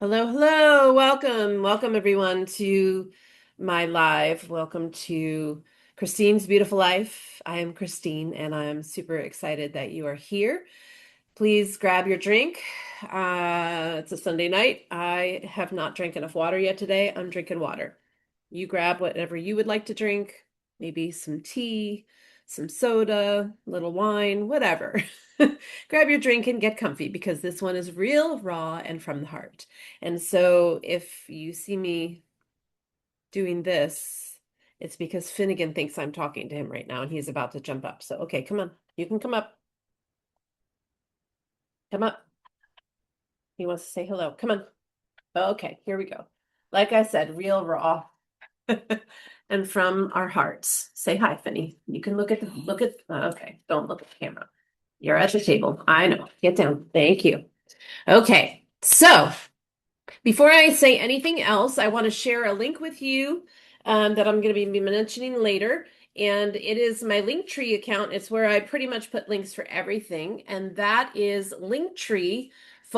Hello, hello. Welcome everyone to my live. Welcome to Christine's Beautiful Life. I am Christine and I'm super excited that you are here. Please grab your drink. It's a Sunday night. I have not drank enough water yet today. I'm drinking water. You grab whatever you would like to drink, maybe some tea, some soda, a little wine, whatever. Grab your drink and get comfy because this one is real, raw, and from the heart. And so if you see me doing this, it's because Finnegan thinks I'm talking to him right now and he's about to jump up. So, okay, come on. You can come up. Come up. He wants to say hello. Come on. Okay, here we go. Like I said, real, raw, and from our hearts. Say hi, Finny. You can okay, don't look at the camera. You're at the table. I know. Get down. Thank you. Okay, so before I say anything else, I want to share a link with you that I'm going to be mentioning later. And it is my Linktree account. It's where I pretty much put links for everything. And that is Linktree /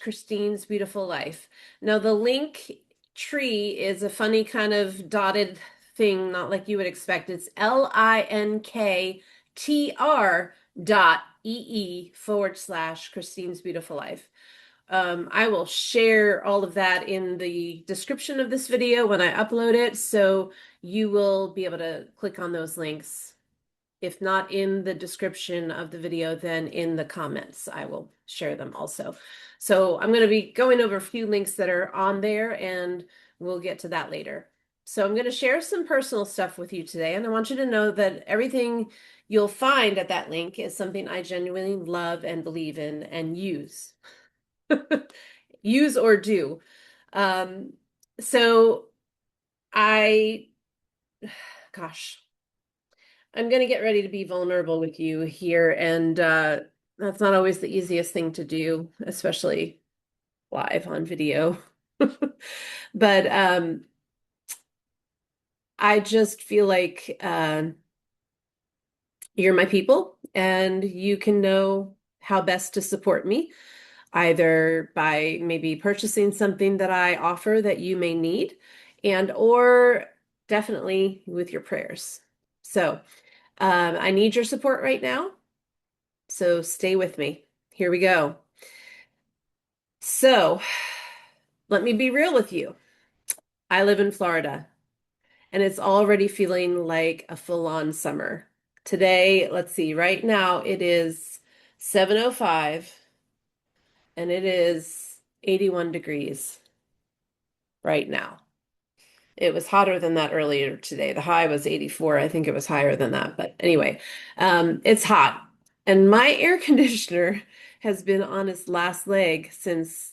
Christine's Beautiful Life. Now, the link tree is a funny kind of dotted thing, not like you would expect. It's linktr.ee / Christine's Beautiful Life. I will share all of that in the description of this video when I upload it, so you will be able to click on those links. If not in the description of the video, then in the comments, I will share them also. So I'm going to be going over a few links that are on there, and we'll get to that later. So I'm going to share some personal stuff with you today, and I want you to know that everything you'll find at that link is something I genuinely love and believe in and use. Use or do. Um, so I, gosh, I'm going to get ready to be vulnerable with you here. And that's not always the easiest thing to do, especially live on video. But I just feel like you're my people and you can know how best to support me, either by maybe purchasing something that I offer that you may need, and or definitely with your prayers. So I need your support right now. So stay with me. Here we go. So let me be real with you. I live in Florida and it's already feeling like a full-on summer. Today, let's see, right now it is 7:05 and it is 81 degrees right now. It was hotter than that earlier today. The high was 84. I think it was higher than that. But anyway, it's hot. And my air conditioner has been on its last leg since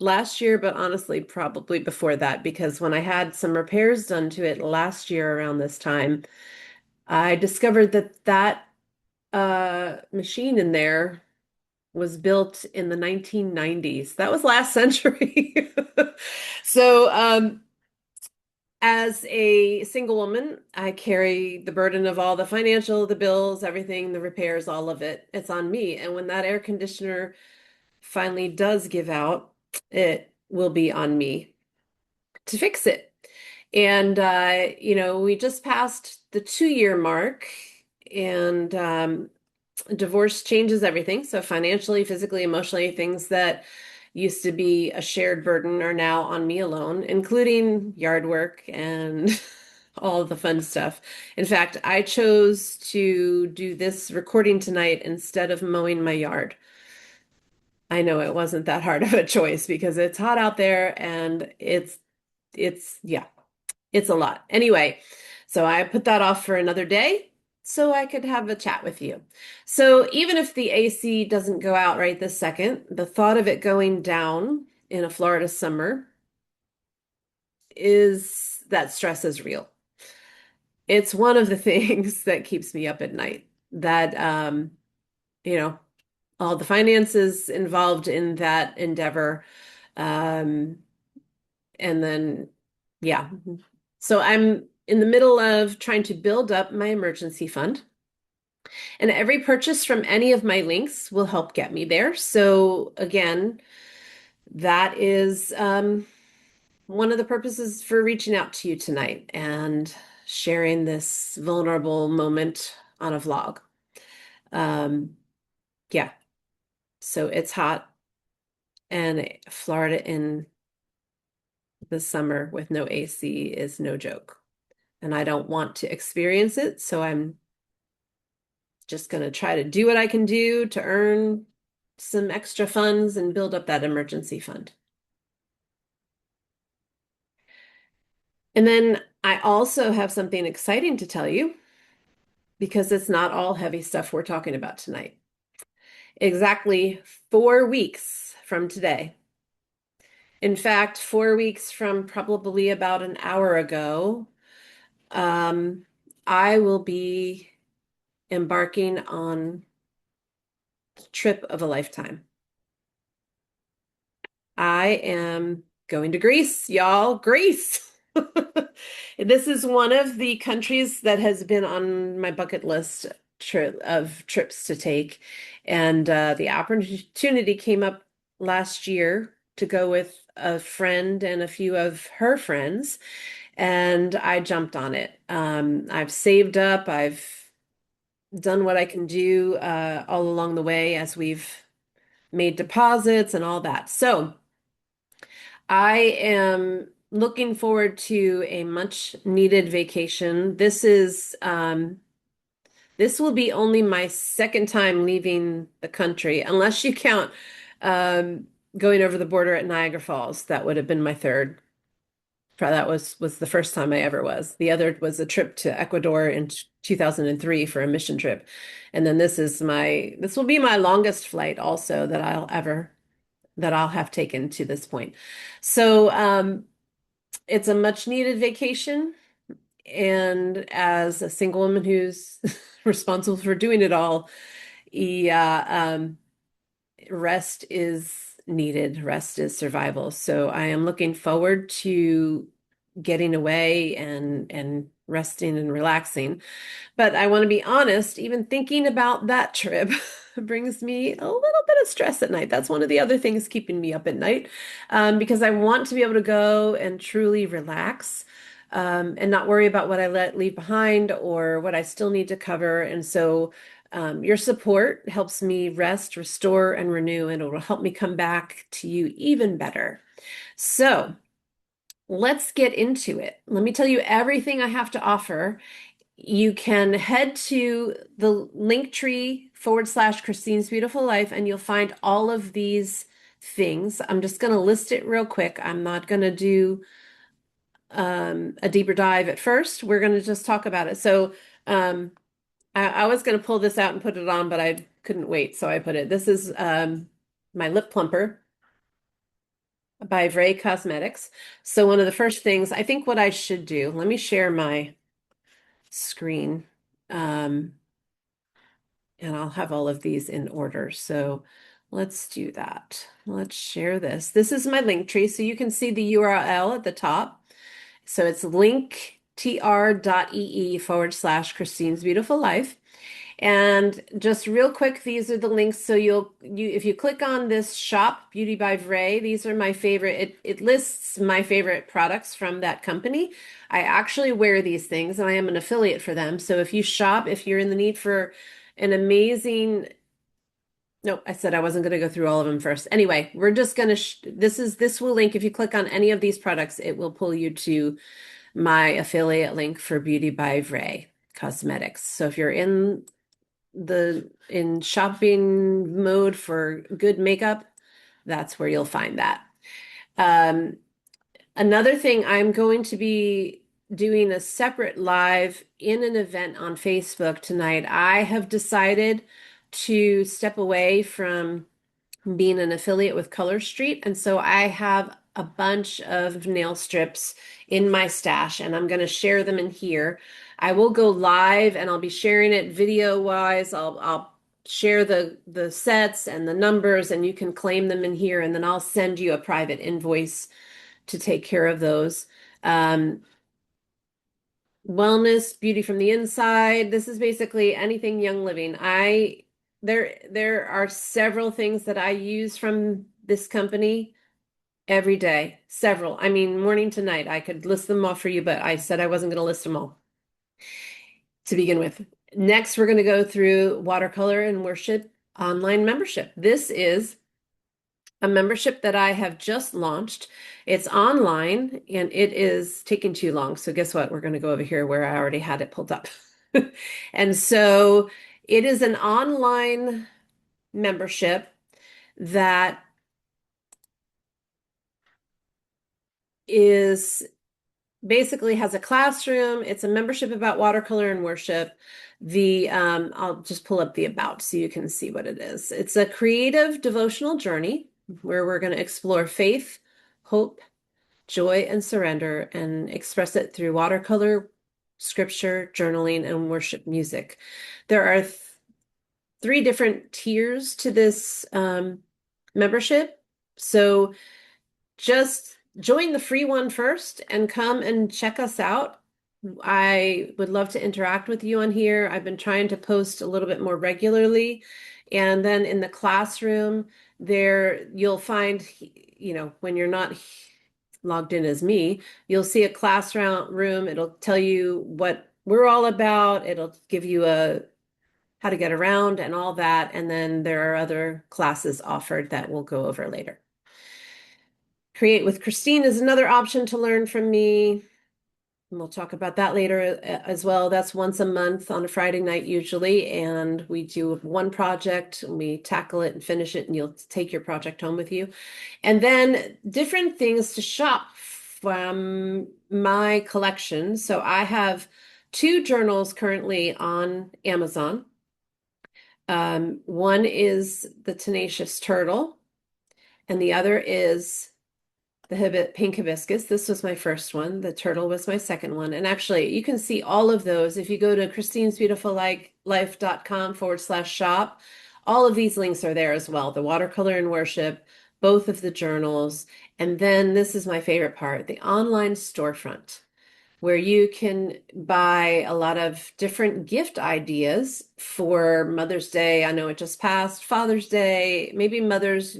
last year, but honestly, probably before that, because when I had some repairs done to it last year around this time, I discovered that machine in there was built in the 1990s. That was last century. So, as a single woman, I carry the burden of all the financial, the bills, everything, the repairs, all of it. It's on me. And when that air conditioner finally does give out, it will be on me to fix it. And, we just passed the 2-year mark, and divorce changes everything. So financially, physically, emotionally, things that used to be a shared burden are now on me alone, including yard work and all of the fun stuff. In fact, I chose to do this recording tonight instead of mowing my yard. I know it wasn't that hard of a choice because it's hot out there and yeah, it's a lot. Anyway, so I put that off for another day so I could have a chat with you. So even if the AC doesn't go out right this second, the thought of it going down in a Florida summer is that stress is real. It's one of the things that keeps me up at night. That you know, all the finances involved in that endeavor. Um, and then yeah. So I'm in the middle of trying to build up my emergency fund. And every purchase from any of my links will help get me there. So again, that is one of the purposes for reaching out to you tonight and sharing this vulnerable moment on a vlog. Um, yeah, so it's hot, and Florida in the summer with no AC is no joke. And I don't want to experience it, so I'm just going to try to do what I can do to earn some extra funds and build up that emergency fund. And then I also have something exciting to tell you because it's not all heavy stuff we're talking about tonight. Exactly 4 weeks from today. In fact, 4 weeks from probably about an hour ago, um, I will be embarking on the trip of a lifetime. I am going to Greece, y'all. Greece. This is one of the countries that has been on my bucket list of trips to take. And the opportunity came up last year to go with a friend and a few of her friends, and I jumped on it. I've saved up, I've done what I can do all along the way as we've made deposits and all that. So, I am looking forward to a much needed vacation. This will be only my second time leaving the country, unless you count um, going over the border at Niagara Falls. That would have been my third. That was the first time I ever was. The other was a trip to Ecuador in 2003 for a mission trip. And then this will be my longest flight also that I'll have taken to this point. So, it's a much needed vacation. And as a single woman who's responsible for doing it all, yeah, rest is needed. Rest is survival. So I am looking forward to getting away and resting and relaxing. But I want to be honest, even thinking about that trip brings me a little bit of stress at night. That's one of the other things keeping me up at night, because I want to be able to go and truly relax, and not worry about what I leave behind or what I still need to cover. And so, your support helps me rest, restore, and renew, and it will help me come back to you even better. So, let's get into it. Let me tell you everything I have to offer. You can head to the Linktree / Christine's Beautiful Life, and you'll find all of these things. I'm just going to list it real quick. I'm not going to do a deeper dive at first. We're going to just talk about it. So, um, I was going to pull this out and put it on, but I couldn't wait, so I put it. This is my lip plumper by Vray Cosmetics. So one of the first things, I think what I should do, let me share my screen. Um, and I'll have all of these in order. So let's do that. Let's share this. This is my link tree, so you can see the URL at the top. So it's linktr.ee / Christine's Beautiful Life. And just real quick, these are the links. So if you click on this shop, Beauty by Vray, these are my favorite. It lists my favorite products from that company. I actually wear these things and I am an affiliate for them. So if you shop, if you're in the need for an amazing, no, I said I wasn't going to go through all of them first. Anyway, we're just going to, this will link, if you click on any of these products, it will pull you to my affiliate link for Beauty by Vray Cosmetics. So if you're in shopping mode for good makeup, that's where you'll find that. Um, Another thing, I'm going to be doing a separate live in an event on Facebook tonight. I have decided to step away from being an affiliate with Color Street, and so I have a bunch of nail strips in my stash, and I'm going to share them in here. I will go live, and I'll be sharing it video wise. I'll share the sets and the numbers, and you can claim them in here, and then I'll send you a private invoice to take care of those. Um, Wellness, beauty from the inside. This is basically anything Young Living. There are several things that I use from this company. every day, several. I mean, morning to night. I could list them off for you, but I said I wasn't going to list them all to begin with. Next, we're going to go through Watercolor and Worship online membership. This is a membership that I have just launched. It's online and it is taking too long. So guess what? We're going to go over here where I already had it pulled up. And so it is an online membership that is basically has a classroom. It's a membership about watercolor and worship. I'll just pull up the about so you can see what it is. It's a creative devotional journey where we're going to explore faith, hope, joy, and surrender and express it through watercolor, scripture, journaling, and worship music. There are three different tiers to this membership. So just join the free one first and come and check us out. I would love to interact with you on here. I've been trying to post a little bit more regularly. And then in the classroom, there you'll find, when you're not logged in as me, you'll see a classroom. It'll tell you what we're all about. It'll give you a how to get around and all that. And then there are other classes offered that we'll go over later. Create with Christine is another option to learn from me. And we'll talk about that later as well. That's once a month on a Friday night usually. And we do one project and we tackle it and finish it, and you'll take your project home with you. And then different things to shop from my collection. So I have two journals currently on Amazon. One is the Tenacious Turtle, and the other is the Pink Hibiscus. This was my first one. The turtle was my second one. And actually, you can see all of those if you go to christinesbeautifullife.com/shop. All of these links are there as well. The watercolor and worship, both of the journals. And then this is my favorite part, the online storefront, where you can buy a lot of different gift ideas for Mother's Day. I know it just passed, Father's Day, maybe moms,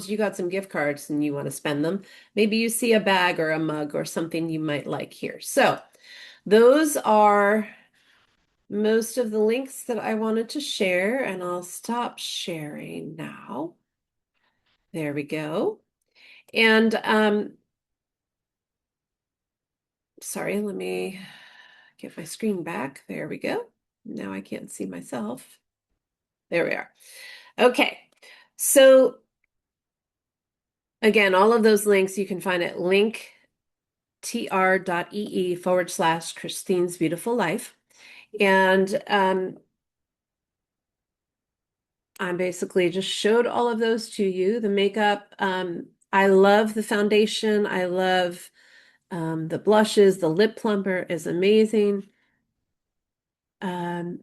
you got some gift cards and you want to spend them. Maybe you see a bag or a mug or something you might like here. So those are most of the links that I wanted to share, and I'll stop sharing now. There we go. And sorry, let me get my screen back. There we go. Now I can't see myself. There we are. Okay. So again, all of those links you can find at linktr.ee/Christine's Beautiful Life. And I basically just showed all of those to you. The makeup, I love the foundation. I love the blushes. The lip plumper is amazing. I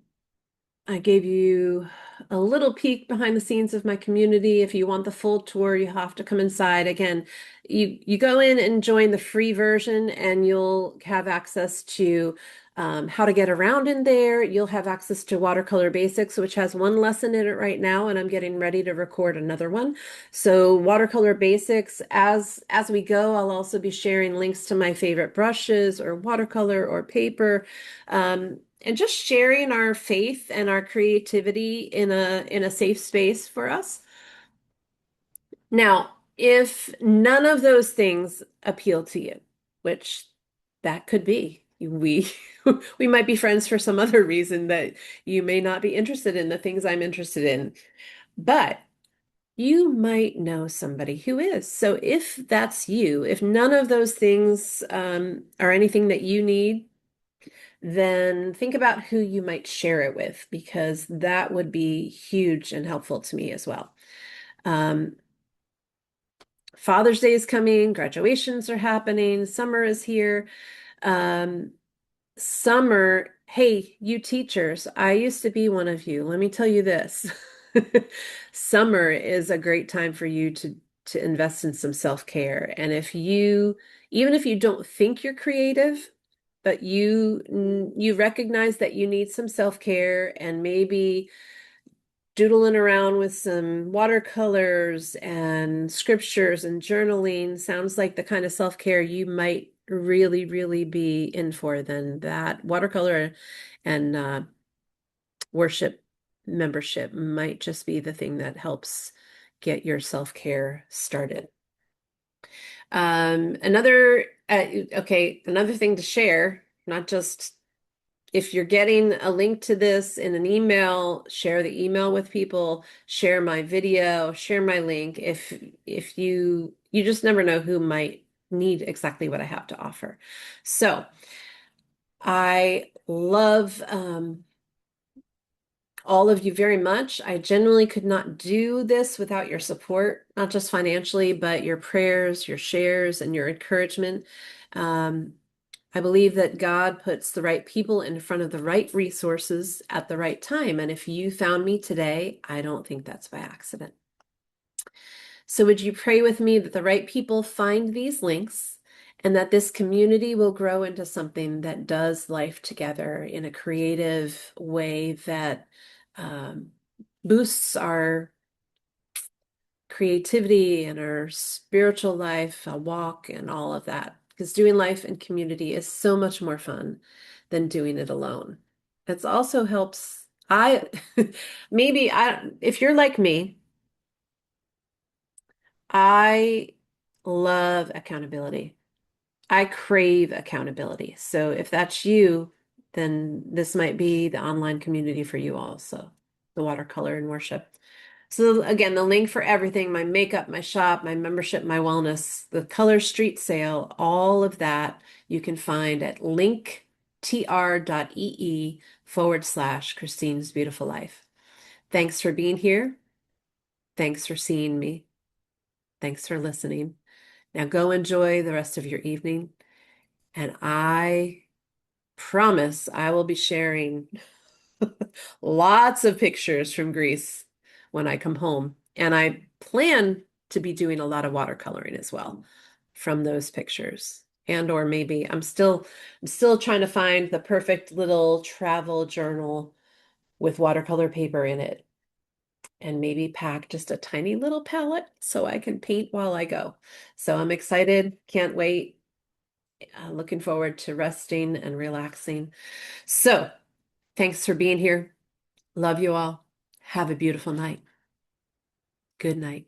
gave you a little peek behind the scenes of my community. If you want the full tour, you have to come inside. Again, you go in and join the free version, and you'll have access to how to get around in there. You'll have access to Watercolor Basics, which has one lesson in it right now, and I'm getting ready to record another one. So Watercolor Basics, as we go, I'll also be sharing links to my favorite brushes or watercolor or paper. And just sharing our faith and our creativity in a safe space for us. Now, if none of those things appeal to you, which that could be, we we might be friends for some other reason that you may not be interested in the things I'm interested in, but you might know somebody who is. So if that's you, if none of those things are anything that you need, then think about who you might share it with, because that would be huge and helpful to me as well. Father's Day is coming, graduations are happening, summer is here. Summer, hey, you teachers, I used to be one of you. Let me tell you this. Summer is a great time for you to invest in some self-care. And even if you don't think you're creative, but you recognize that you need some self-care, and maybe doodling around with some watercolors and scriptures and journaling sounds like the kind of self-care you might really, really be in for, then that watercolor and worship membership might just be the thing that helps get your self-care started. Another thing to share, not just if you're getting a link to this in an email, share the email with people, share my video, share my link. If you just never know who might need exactly what I have to offer. So I love all of you very much. I genuinely could not do this without your support, not just financially, but your prayers, your shares, and your encouragement. Um, I believe that God puts the right people in front of the right resources at the right time. And if you found me today, I don't think that's by accident. So would you pray with me that the right people find these links and that this community will grow into something that does life together in a creative way that um, boosts our creativity and our spiritual life, a walk, and all of that. Because doing life in community is so much more fun than doing it alone. It also helps. If you're like me, I love accountability. I crave accountability. So if that's you, then this might be the online community for you also, the watercolor and worship. So again, the link for everything, my makeup, my shop, my membership, my wellness, the Color Street sale, all of that you can find at linktr.ee/Christine's Beautiful Life. Thanks for being here. Thanks for seeing me. Thanks for listening. Now go enjoy the rest of your evening. And I promise I will be sharing lots of pictures from Greece when I come home. And I plan to be doing a lot of watercoloring as well from those pictures. And or maybe I'm still trying to find the perfect little travel journal with watercolor paper in it. And maybe pack just a tiny little palette so I can paint while I go. So I'm excited, can't wait. Looking forward to resting and relaxing. So, thanks for being here. Love you all. Have a beautiful night. Good night.